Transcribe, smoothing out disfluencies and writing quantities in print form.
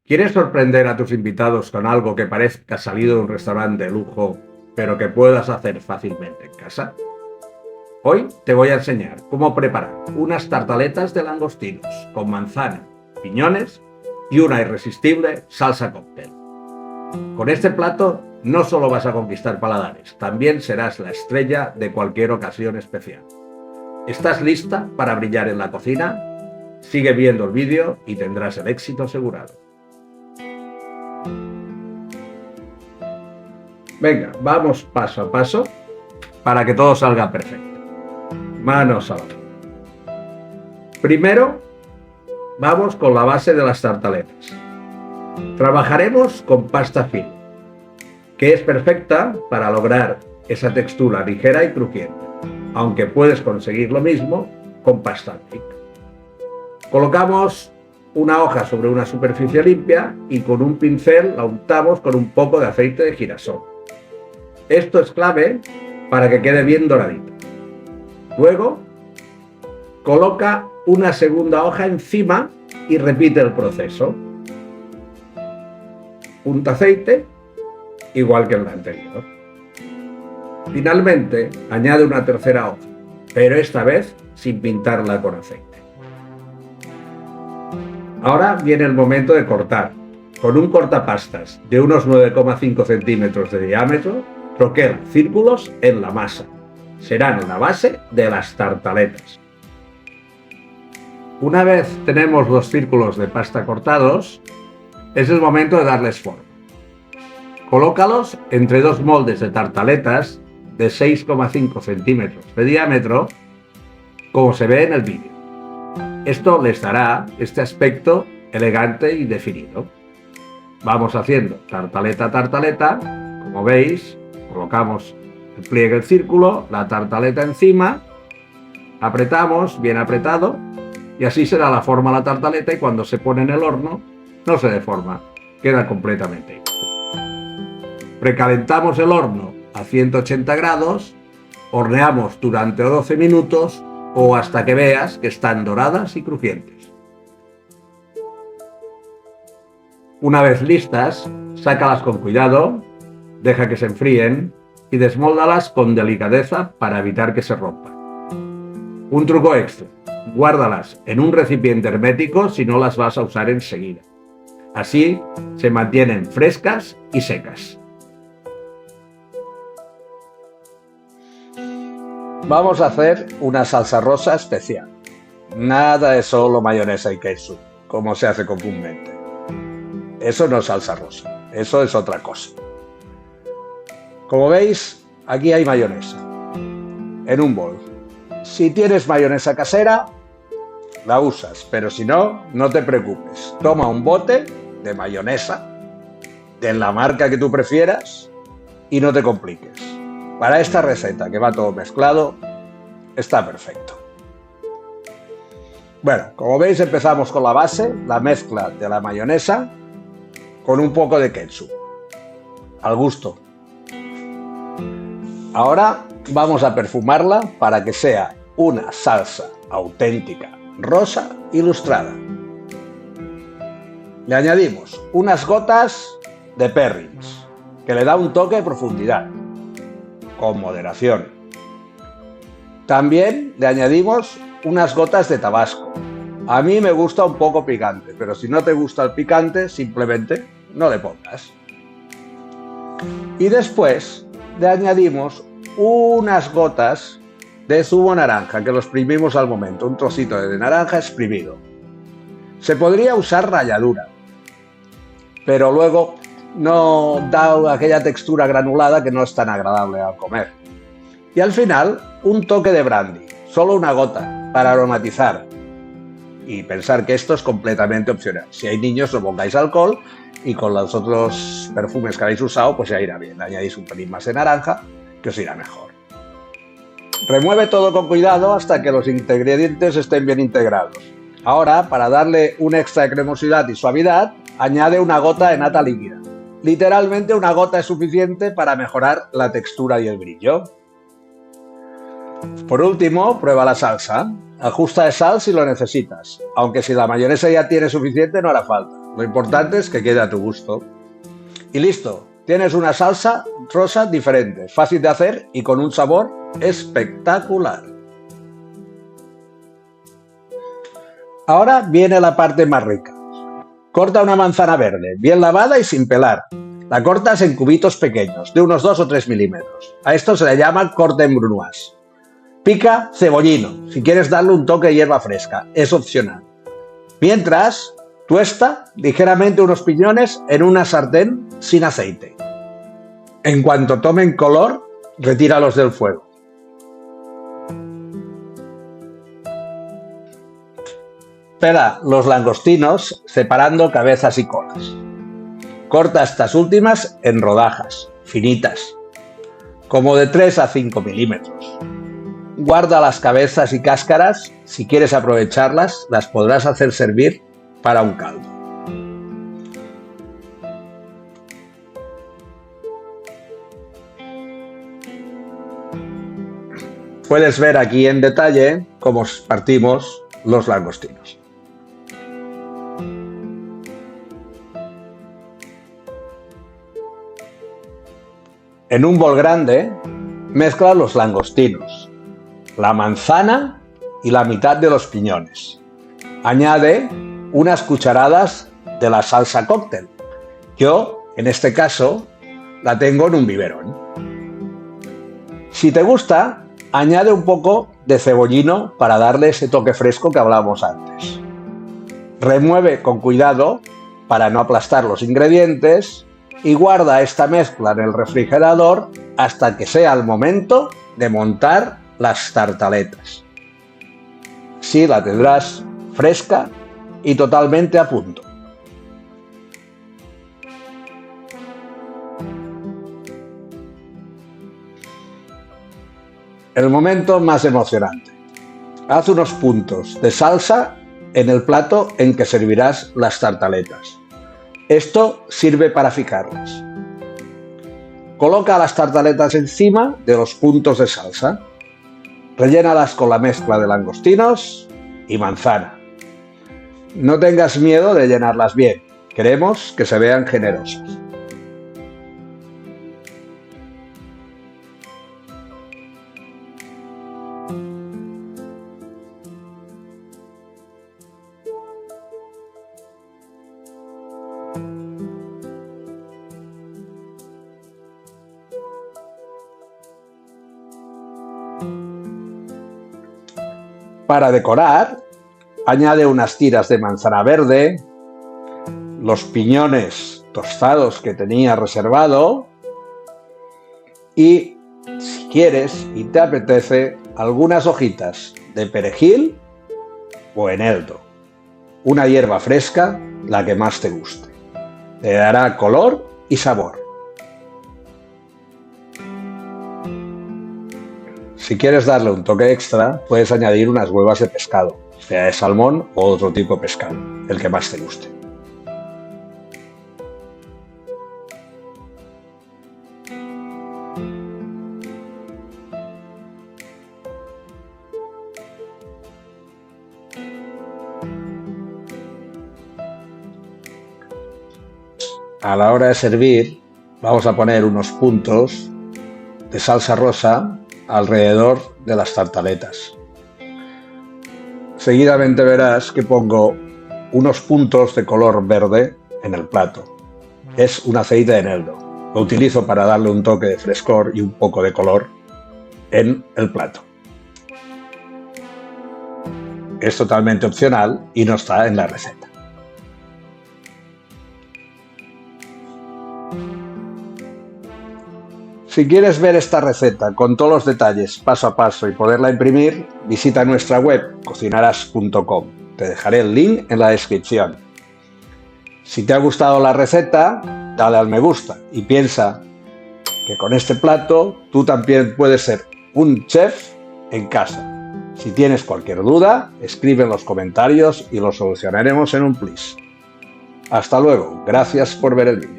¿Quieres sorprender a tus invitados con algo que parezca salido de un restaurante de lujo, pero que puedas hacer fácilmente en casa? Hoy te voy a enseñar cómo preparar unas tartaletas de langostinos con manzana, piñones y una irresistible salsa cóctel. Con este plato no solo vas a conquistar paladares, también serás la estrella de cualquier ocasión especial. ¿Estás lista para brillar en la cocina? Sigue viendo el vídeo y tendrás el éxito asegurado. Venga, vamos paso a paso para que todo salga perfecto. Manos abajo. Primero, vamos con la base de las tartaletas. Trabajaremos con pasta fina, que es perfecta para lograr esa textura ligera y crujiente, aunque puedes conseguir lo mismo con pasta thick. Colocamos una hoja sobre una superficie limpia y con un pincel la untamos con un poco de aceite de girasol. Esto es clave para que quede bien doradito. Luego, coloca una segunda hoja encima y repite el proceso. Unta aceite, igual que en la anterior. Finalmente, añade una tercera hoja, pero esta vez sin pintarla con aceite. Ahora viene el momento de cortar. Con un cortapastas de unos 9,5 centímetros de diámetro, troquela círculos en la masa. Serán la base de las tartaletas. Una vez tenemos los círculos de pasta cortados, es el momento de darles forma. Colócalos entre dos moldes de tartaletas de 6,5 centímetros de diámetro, como se ve en el vídeo. Esto les dará este aspecto elegante y definido. Vamos haciendo tartaleta a tartaleta. Como veis, colocamos el pliegue del círculo, la tartaleta encima, apretamos, bien apretado, y así se da la forma a la tartaleta y cuando se pone en el horno no se deforma, queda completamente igual. Precalentamos el horno a 180 grados, horneamos durante 12 minutos o hasta que veas que están doradas y crujientes. Una vez listas, sácalas con cuidado, deja que se enfríen y desmóldalas con delicadeza para evitar que se rompan. Un truco extra: guárdalas en un recipiente hermético si no las vas a usar enseguida. Así se mantienen frescas y secas. Vamos a hacer una salsa rosa especial. Nada de solo mayonesa y ketchup, como se hace comúnmente. Eso no es salsa rosa, eso es otra cosa. Como veis, aquí hay mayonesa en un bol. Si tienes mayonesa casera, la usas, pero si no, no te preocupes. Toma un bote de mayonesa de la marca que tú prefieras y no te compliques. Para esta receta, que va todo mezclado, está perfecto. Bueno, como veis, empezamos con la base, la mezcla de la mayonesa con un poco de ketchup, al gusto. Ahora vamos a perfumarla para que sea una salsa auténtica, rosa y lustrada. Le añadimos unas gotas de Perrins, que le da un toque de profundidad, con moderación. También le añadimos unas gotas de Tabasco. A mí me gusta un poco picante, pero si no te gusta el picante, simplemente no le pongas. Y después le añadimos unas gotas de zumo naranja, que lo exprimimos al momento, un trocito de naranja exprimido. Se podría usar ralladura, pero luego no da aquella textura granulada que no es tan agradable al comer. Y al final, un toque de brandy, solo una gota, para aromatizar. Y pensar que esto es completamente opcional. Si hay niños, no pongáis alcohol y con los otros perfumes que habéis usado, pues ya irá bien. Añadís un pelín más de naranja, que os irá mejor. Remueve todo con cuidado hasta que los ingredientes estén bien integrados. Ahora, para darle un extra de cremosidad y suavidad, añade una gota de nata líquida. Literalmente una gota es suficiente para mejorar la textura y el brillo. Por último, prueba la salsa. Ajusta de sal si lo necesitas, aunque si la mayonesa ya tiene suficiente no hará falta. Lo importante es que quede a tu gusto. Y listo, tienes una salsa rosa diferente, fácil de hacer y con un sabor espectacular. Ahora viene la parte más rica. Corta una manzana verde, bien lavada y sin pelar. La cortas en cubitos pequeños, de unos 2 o 3 milímetros. A esto se le llama corte en brunoise. Pica cebollino, si quieres darle un toque de hierba fresca, es opcional. Mientras, tuesta ligeramente unos piñones en una sartén sin aceite. En cuanto tomen color, retíralos del fuego. Pela los langostinos separando cabezas y colas. Corta estas últimas en rodajas, finitas, como de 3 a 5 milímetros. Guarda las cabezas y cáscaras, si quieres aprovecharlas, las podrás hacer servir para un caldo. Puedes ver aquí en detalle cómo partimos los langostinos. En un bol grande, mezcla los langostinos, la manzana y la mitad de los piñones. Añade unas cucharadas de la salsa cóctel. Yo, en este caso, la tengo en un biberón. Si te gusta, añade un poco de cebollino para darle ese toque fresco que hablábamos antes. Remueve con cuidado para no aplastar los ingredientes y guarda esta mezcla en el refrigerador hasta que sea el momento de montar las tartaletas. Así la tendrás fresca y totalmente a punto. El momento más emocionante. Haz unos puntos de salsa en el plato en que servirás las tartaletas. Esto sirve para fijarlas. Coloca las tartaletas encima de los puntos de salsa. Rellénalas con la mezcla de langostinos y manzana. No tengas miedo de llenarlas bien. Queremos que se vean generosas. Para decorar, añade unas tiras de manzana verde, los piñones tostados que tenía reservado y, si quieres y te apetece, algunas hojitas de perejil o eneldo. Una hierba fresca, la que más te guste. Le dará color y sabor. Si quieres darle un toque extra, puedes añadir unas huevas de pescado, sea de salmón o otro tipo de pescado, el que más te guste. A la hora de servir, vamos a poner unos puntos de salsa rosa alrededor de las tartaletas. Seguidamente verás que pongo unos puntos de color verde en el plato. Es un aceite de eneldo. Lo utilizo para darle un toque de frescor y un poco de color en el plato. Es totalmente opcional y no está en la receta. Si quieres ver esta receta con todos los detalles paso a paso y poderla imprimir, visita nuestra web cocinarás.com. Te dejaré el link en la descripción. Si te ha gustado la receta, dale al me gusta y piensa que con este plato tú también puedes ser un chef en casa. Si tienes cualquier duda, escribe en los comentarios y lo solucionaremos en un plis. Hasta luego, gracias por ver el vídeo.